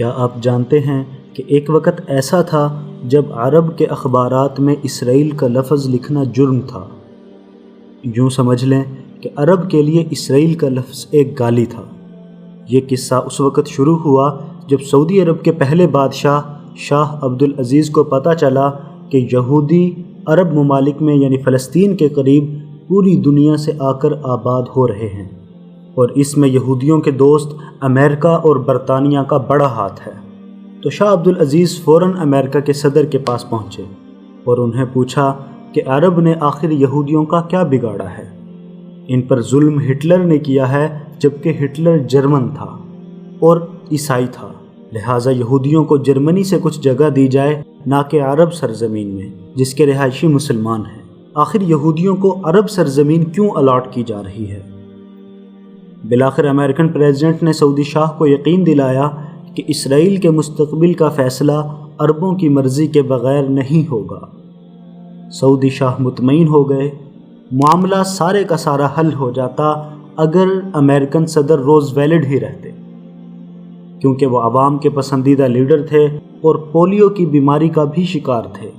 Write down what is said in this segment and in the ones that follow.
کیا آپ جانتے ہیں کہ ایک وقت ایسا تھا جب عرب کے اخبارات میں اسرائیل کا لفظ لکھنا جرم تھا؟ یوں سمجھ لیں کہ عرب کے لیے اسرائیل کا لفظ ایک گالی تھا۔ یہ قصہ اس وقت شروع ہوا جب سعودی عرب کے پہلے بادشاہ شاہ عبد العزیز کو پتہ چلا کہ یہودی عرب ممالک میں یعنی فلسطین کے قریب پوری دنیا سے آ کر آباد ہو رہے ہیں، اور اس میں یہودیوں کے دوست امریکہ اور برطانیہ کا بڑا ہاتھ ہے۔ تو شاہ عبد العزیز فوراً امریکہ کے صدر کے پاس پہنچے اور انہیں پوچھا کہ عرب نے آخر یہودیوں کا کیا بگاڑا ہے؟ ان پر ظلم ہٹلر نے کیا ہے، جبکہ ہٹلر جرمن تھا اور عیسائی تھا، لہٰذا یہودیوں کو جرمنی سے کچھ جگہ دی جائے، نہ کہ عرب سرزمین میں جس کے رہائشی مسلمان ہیں۔ آخر یہودیوں کو عرب سرزمین کیوں الاٹ کی جا رہی ہے؟ بالآخر امریکن پریزیڈنٹ نے سعودی شاہ کو یقین دلایا کہ اسرائیل کے مستقبل کا فیصلہ عربوں کی مرضی کے بغیر نہیں ہوگا۔ سعودی شاہ مطمئن ہو گئے۔ معاملہ سارے کا سارا حل ہو جاتا اگر امریکن صدر روز ویلڈ ہی رہتے، کیونکہ وہ عوام کے پسندیدہ لیڈر تھے اور پولیو کی بیماری کا بھی شکار تھے۔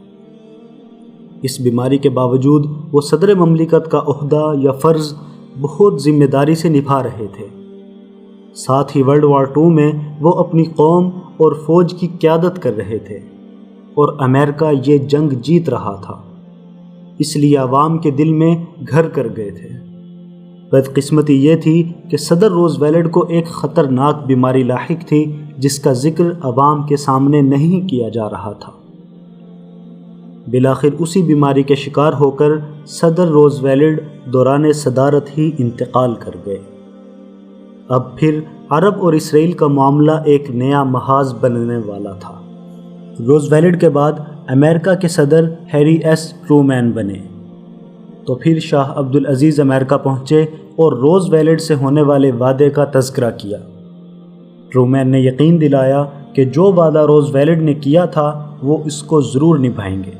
اس بیماری کے باوجود وہ صدر مملکت کا عہدہ یا فرض بہت ذمہ داری سے نبھا رہے تھے۔ ساتھ ہی ورلڈ وار 2 میں وہ اپنی قوم اور فوج کی قیادت کر رہے تھے، اور امریکہ یہ جنگ جیت رہا تھا، اس لیے عوام کے دل میں گھر کر گئے تھے۔ بدقسمتی یہ تھی کہ صدر روز ویلڈ کو ایک خطرناک بیماری لاحق تھی جس کا ذکر عوام کے سامنے نہیں کیا جا رہا تھا۔ بالآخر اسی بیماری کے شکار ہو کر صدر روز ویلڈ دوران صدارت ہی انتقال کر گئے۔ اب پھر عرب اور اسرائیل کا معاملہ ایک نیا محاذ بننے والا تھا۔ روز ویلڈ کے بعد امریکہ کے صدر ہیری ایس ٹرومین بنے، تو پھر شاہ عبد العزیز امریکہ پہنچے اور روز ویلڈ سے ہونے والے وعدے کا تذکرہ کیا۔ ٹرومین نے یقین دلایا کہ جو وعدہ روز ویلڈ نے کیا تھا وہ اس کو ضرور نبھائیں گے۔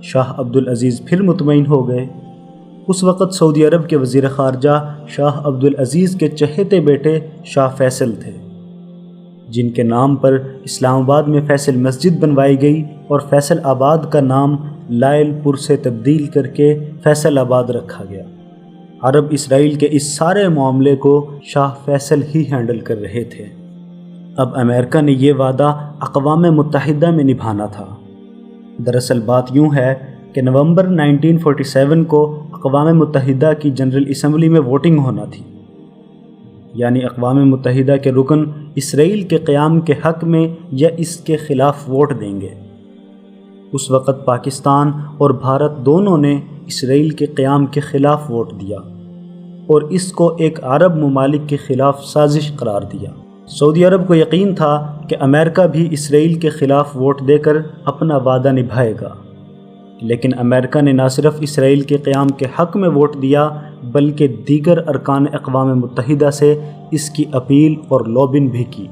شاہ عبد العزیز پھر مطمئن ہو گئے۔ اس وقت سعودی عرب کے وزیر خارجہ شاہ عبد العزیز کے چہیتے بیٹے شاہ فیصل تھے، جن کے نام پر اسلام آباد میں فیصل مسجد بنوائی گئی اور فیصل آباد کا نام لائل پور سے تبدیل کر کے فیصل آباد رکھا گیا۔ عرب اسرائیل کے اس سارے معاملے کو شاہ فیصل ہی ہینڈل کر رہے تھے۔ اب امریکہ نے یہ وعدہ اقوام متحدہ میں نبھانا تھا۔ دراصل بات یوں ہے کہ نومبر 1947 کو اقوام متحدہ کی جنرل اسمبلی میں ووٹنگ ہونا تھی، یعنی اقوام متحدہ کے رکن اسرائیل کے قیام کے حق میں یا اس کے خلاف ووٹ دیں گے۔ اس وقت پاکستان اور بھارت دونوں نے اسرائیل کے قیام کے خلاف ووٹ دیا اور اس کو ایک عرب ممالک کے خلاف سازش قرار دیا۔ سعودی عرب کو یقین تھا کہ امریکہ بھی اسرائیل کے خلاف ووٹ دے کر اپنا وعدہ نبھائے گا، لیکن امریکہ نے نہ صرف اسرائیل کے قیام کے حق میں ووٹ دیا بلکہ دیگر ارکان اقوام متحدہ سے اس کی اپیل اور لوبنگ بھی کی۔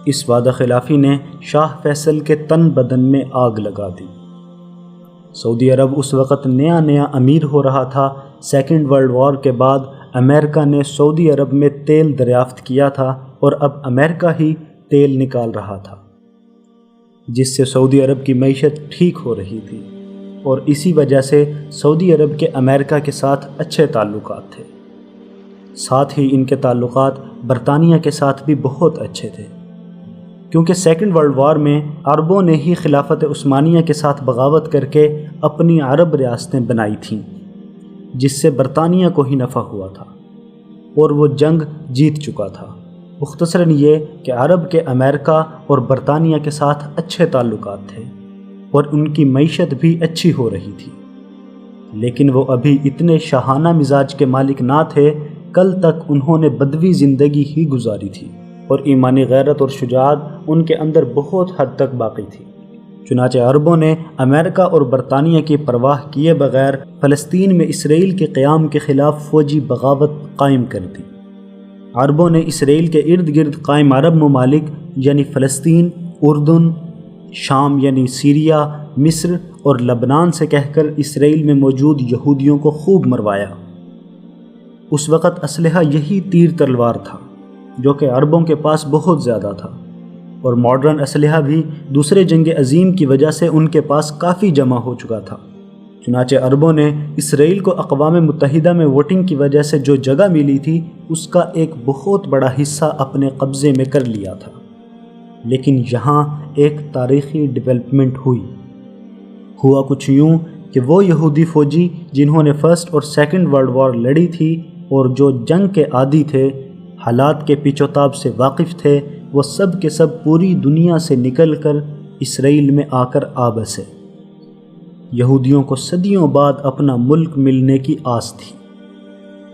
اس وعدہ خلافی نے شاہ فیصل کے تن بدن میں آگ لگا دی۔ سعودی عرب اس وقت نیا امیر ہو رہا تھا۔ سیکنڈ ورلڈ وار کے بعد امریکہ نے سعودی عرب میں تیل دریافت کیا تھا اور اب امریکہ ہی تیل نکال رہا تھا، جس سے سعودی عرب کی معیشت ٹھیک ہو رہی تھی، اور اسی وجہ سے سعودی عرب کے امریکہ کے ساتھ اچھے تعلقات تھے۔ ساتھ ہی ان کے تعلقات برطانیہ کے ساتھ بھی بہت اچھے تھے، کیونکہ سیکنڈ ورلڈ وار میں عربوں نے ہی خلافت عثمانیہ کے ساتھ بغاوت کر کے اپنی عرب ریاستیں بنائی تھیں، جس سے برطانیہ کو ہی نفع ہوا تھا اور وہ جنگ جیت چکا تھا۔ مختصراً یہ کہ عرب کے امریکہ اور برطانیہ کے ساتھ اچھے تعلقات تھے اور ان کی معیشت بھی اچھی ہو رہی تھی، لیکن وہ ابھی اتنے شاہانہ مزاج کے مالک نہ تھے۔ کل تک انہوں نے بدوی زندگی ہی گزاری تھی اور ایمانی غیرت اور شجاعت ان کے اندر بہت حد تک باقی تھی۔ چنانچہ عربوں نے امریکہ اور برطانیہ کی پرواہ کیے بغیر فلسطین میں اسرائیل کے قیام کے خلاف فوجی بغاوت قائم کر دی۔ عربوں نے اسرائیل کے ارد گرد قائم عرب ممالک یعنی فلسطین، اردن، شام یعنی سیریا، مصر اور لبنان سے کہہ کر اسرائیل میں موجود یہودیوں کو خوب مروایا۔ اس وقت اسلحہ یہی تیر تلوار تھا جو کہ عربوں کے پاس بہت زیادہ تھا، اور ماڈرن اسلحہ بھی دوسرے جنگ عظیم کی وجہ سے ان کے پاس کافی جمع ہو چکا تھا۔ چنانچہ عربوں نے اسرائیل کو اقوام متحدہ میں ووٹنگ کی وجہ سے جو جگہ ملی تھی اس کا ایک بہت بڑا حصہ اپنے قبضے میں کر لیا تھا۔ لیکن یہاں ایک تاریخی ڈیولپمنٹ ہوا کچھ یوں کہ وہ یہودی فوجی جنہوں نے فرسٹ اور سیکنڈ ورلڈ وار لڑی تھی اور جو جنگ کے عادی تھے، حالات کے پیچ و تاب سے واقف تھے، وہ سب کے سب پوری دنیا سے نکل کر اسرائیل میں آ کر آ بسے۔ یہودیوں کو صدیوں بعد اپنا ملک ملنے کی آس تھی،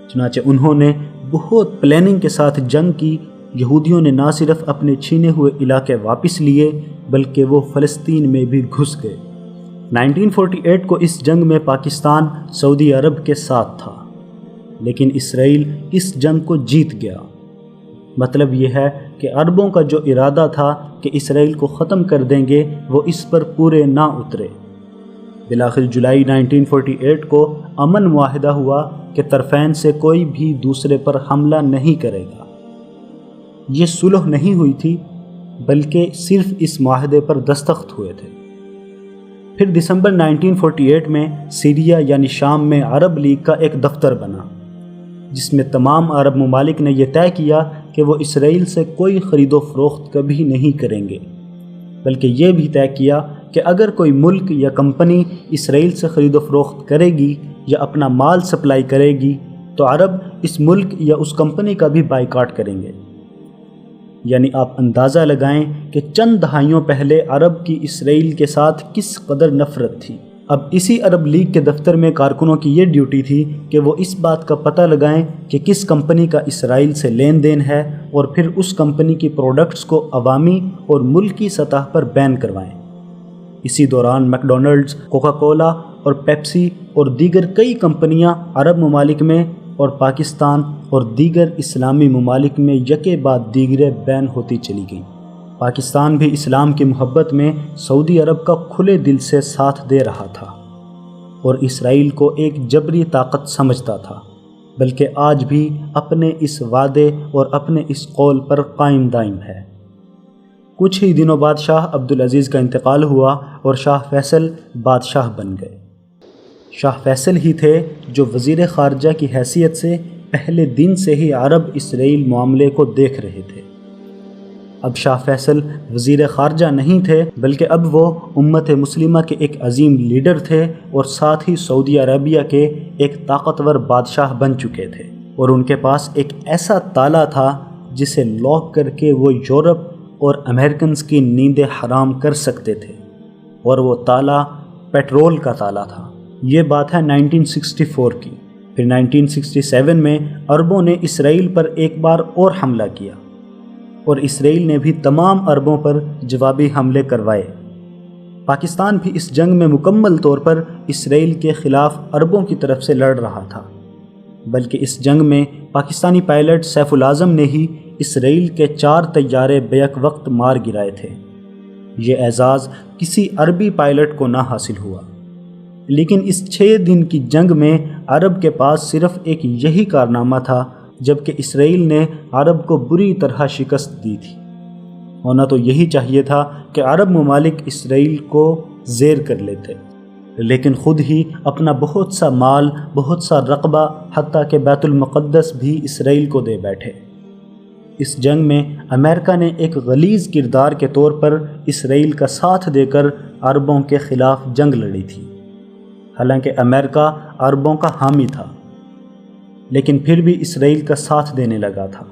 چنانچہ انہوں نے بہت پلاننگ کے ساتھ جنگ کی۔ یہودیوں نے نہ صرف اپنے چھینے ہوئے علاقے واپس لیے بلکہ وہ فلسطین میں بھی گھس گئے۔ 1948 کو اس جنگ میں پاکستان سعودی عرب کے ساتھ تھا، لیکن اسرائیل اس جنگ کو جیت گیا۔ مطلب یہ ہے کہ عربوں کا جو ارادہ تھا کہ اسرائیل کو ختم کر دیں گے، وہ اس پر پورے نہ اترے۔ بالآخر جولائی 1948 کو امن معاہدہ ہوا کہ طرفین سے کوئی بھی دوسرے پر حملہ نہیں کرے گا۔ یہ صلح نہیں ہوئی تھی بلکہ صرف اس معاہدے پر دستخط ہوئے تھے۔ پھر دسمبر 1948 میں سیریا یعنی شام میں عرب لیگ کا ایک دفتر بنا، جس میں تمام عرب ممالک نے یہ طے کیا کہ وہ اسرائیل سے کوئی خرید و فروخت کبھی نہیں کریں گے، بلکہ یہ بھی طے کیا کہ اگر کوئی ملک یا کمپنی اسرائیل سے خرید و فروخت کرے گی یا اپنا مال سپلائی کرے گی تو عرب اس ملک یا اس کمپنی کا بھی بائیکاٹ کریں گے۔ یعنی آپ اندازہ لگائیں کہ چند دہائیوں پہلے عرب کی اسرائیل کے ساتھ کس قدر نفرت تھی۔ اب اسی عرب لیگ کے دفتر میں کارکنوں کی یہ ڈیوٹی تھی کہ وہ اس بات کا پتہ لگائیں کہ کس کمپنی کا اسرائیل سے لین دین ہے اور پھر اس کمپنی کی پروڈکٹس کو عوامی اور ملکی سطح پر بین کروائیں۔ اسی دوران میک ڈونلڈز، کوکا کولا اور پیپسی اور دیگر کئی کمپنیاں عرب ممالک میں اور پاکستان اور دیگر اسلامی ممالک میں یکے بعد دیگرے بین ہوتی چلی گئیں۔ پاکستان بھی اسلام کی محبت میں سعودی عرب کا کھلے دل سے ساتھ دے رہا تھا اور اسرائیل کو ایک جبری طاقت سمجھتا تھا، بلکہ آج بھی اپنے اس وعدے اور اپنے اس قول پر قائم دائم ہے۔ کچھ ہی دنوں بعد شاہ عبدالعزیز کا انتقال ہوا اور شاہ فیصل بادشاہ بن گئے۔ شاہ فیصل ہی تھے جو وزیر خارجہ کی حیثیت سے پہلے دن سے ہی عرب اسرائیل معاملے کو دیکھ رہے تھے۔ اب شاہ فیصل وزیر خارجہ نہیں تھے بلکہ اب وہ امت مسلمہ کے ایک عظیم لیڈر تھے اور ساتھ ہی سعودی عربیہ کے ایک طاقتور بادشاہ بن چکے تھے، اور ان کے پاس ایک ایسا تالا تھا جسے لاک کر کے وہ یورپ اور امریکنز کی نیندیں حرام کر سکتے تھے، اور وہ تالا پیٹرول کا تالا تھا۔ یہ بات ہے 1964 کی۔ پھر 1967 میں عربوں نے اسرائیل پر ایک بار اور حملہ کیا اور اسرائیل نے بھی تمام عربوں پر جوابی حملے کروائے۔ پاکستان بھی اس جنگ میں مکمل طور پر اسرائیل کے خلاف عربوں کی طرف سے لڑ رہا تھا، بلکہ اس جنگ میں پاکستانی پائلٹ سیف العظم نے ہی اسرائیل کے 4 طیارے بیک وقت مار گرائے تھے۔ یہ اعزاز کسی عربی پائلٹ کو نہ حاصل ہوا، لیکن اس 6 دن کی جنگ میں عرب کے پاس صرف ایک یہی کارنامہ تھا، جبکہ اسرائیل نے عرب کو بری طرح شکست دی تھی۔ ہونا تو یہی چاہیے تھا کہ عرب ممالک اسرائیل کو زیر کر لیتے، لیکن خود ہی اپنا بہت سا مال، بہت سا رقبہ، حتیٰ کہ بیت المقدس بھی اسرائیل کو دے بیٹھے۔ اس جنگ میں امریکہ نے ایک غلیظ کردار کے طور پر اسرائیل کا ساتھ دے کر عربوں کے خلاف جنگ لڑی تھی۔ حالانکہ امریکہ عربوں کا حامی تھا، لیکن پھر بھی اسرائیل کا ساتھ دینے لگا تھا۔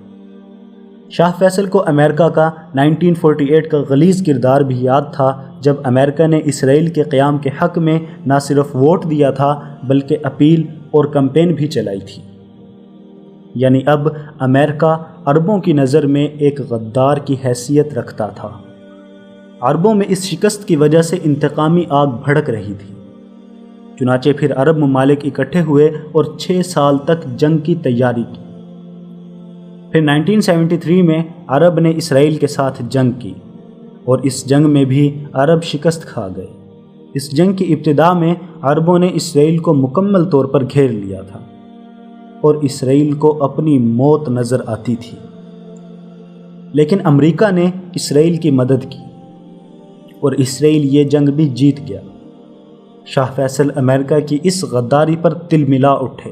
شاہ فیصل کو امریکہ کا 1948 کا غلیظ کردار بھی یاد تھا، جب امریکہ نے اسرائیل کے قیام کے حق میں نہ صرف ووٹ دیا تھا بلکہ اپیل اور کمپین بھی چلائی تھی۔ یعنی اب امریکہ عربوں کی نظر میں ایک غدار کی حیثیت رکھتا تھا۔ عربوں میں اس شکست کی وجہ سے انتقامی آگ بھڑک رہی تھی۔ چنانچہ پھر عرب ممالک اکٹھے ہوئے اور 6 سال تک جنگ کی تیاری کی۔ پھر 1973 میں عرب نے اسرائیل کے ساتھ جنگ کی اور اس جنگ میں بھی عرب شکست کھا گئے۔ اس جنگ کی ابتدا میں عربوں نے اسرائیل کو مکمل طور پر گھیر لیا تھا اور اسرائیل کو اپنی موت نظر آتی تھی۔ لیکن امریکہ نے اسرائیل کی مدد کی اور اسرائیل یہ جنگ بھی جیت گیا۔ شاہ فیصل امریکہ کی اس غداری پر تل ملا اٹھے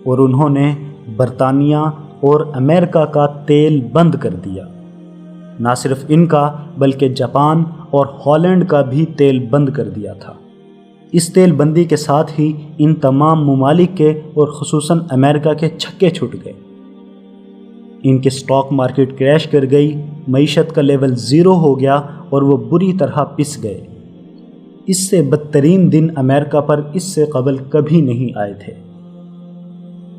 اور انہوں نے برطانیہ اور امریکہ کا تیل بند کر دیا۔ نہ صرف ان کا بلکہ جاپان اور ہالینڈ کا بھی تیل بند کر دیا تھا۔ اس تیل بندی کے ساتھ ہی ان تمام ممالک کے اور خصوصاً امریکہ کے چھکے چھٹ گئے۔ ان کے سٹاک مارکیٹ کریش کر گئی، معیشت کا لیول زیرو ہو گیا اور وہ بری طرح پس گئے۔ اس سے بدترین دن امریکہ پر اس سے قبل کبھی نہیں آئے تھے۔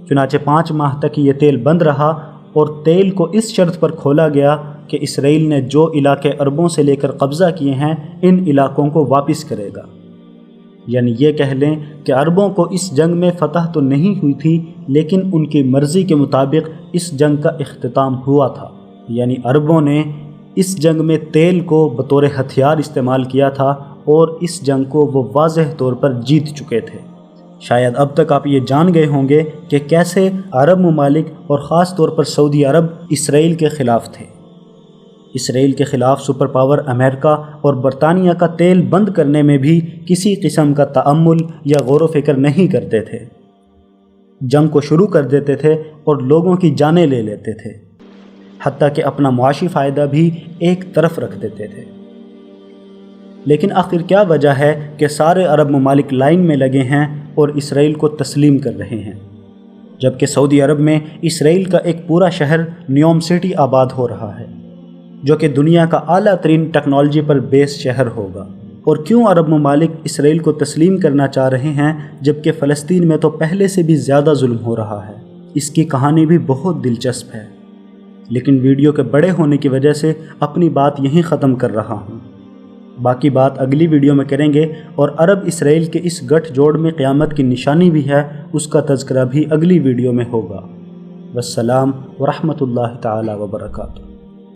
چنانچہ 5 ماہ تک یہ تیل بند رہا اور تیل کو اس شرط پر کھولا گیا کہ اسرائیل نے جو علاقے عربوں سے لے کر قبضہ کیے ہیں ان علاقوں کو واپس کرے گا۔ یعنی یہ کہہ لیں کہ عربوں کو اس جنگ میں فتح تو نہیں ہوئی تھی، لیکن ان کی مرضی کے مطابق اس جنگ کا اختتام ہوا تھا۔ یعنی عربوں نے اس جنگ میں تیل کو بطور ہتھیار استعمال کیا تھا اور اس جنگ کو وہ واضح طور پر جیت چکے تھے۔ شاید اب تک آپ یہ جان گئے ہوں گے کہ کیسے عرب ممالک اور خاص طور پر سعودی عرب اسرائیل کے خلاف تھے۔ اسرائیل کے خلاف سپر پاور امریکہ اور برطانیہ کا تیل بند کرنے میں بھی کسی قسم کا تأمل یا غور و فکر نہیں کرتے تھے۔ جنگ کو شروع کر دیتے تھے اور لوگوں کی جانیں لے لیتے تھے، حتیٰ کہ اپنا معاشی فائدہ بھی ایک طرف رکھ دیتے تھے۔ لیکن آخر کیا وجہ ہے کہ سارے عرب ممالک لائن میں لگے ہیں اور اسرائیل کو تسلیم کر رہے ہیں، جبکہ سعودی عرب میں اسرائیل کا ایک پورا شہر نیوم سٹی آباد ہو رہا ہے، جو کہ دنیا کا اعلیٰ ترین ٹیکنالوجی پر بیس شہر ہوگا؟ اور کیوں عرب ممالک اسرائیل کو تسلیم کرنا چاہ رہے ہیں جبکہ فلسطین میں تو پہلے سے بھی زیادہ ظلم ہو رہا ہے؟ اس کی کہانی بھی بہت دلچسپ ہے، لیکن ویڈیو کے بڑے ہونے کی وجہ سے اپنی بات یہیں ختم کر رہا ہوں۔ باقی بات اگلی ویڈیو میں کریں گے، اور عرب اسرائیل کے اس گٹھ جوڑ میں قیامت کی نشانی بھی ہے، اس کا تذکرہ بھی اگلی ویڈیو میں ہوگا۔ والسلام ورحمۃ اللہ تعالی وبرکاتہ۔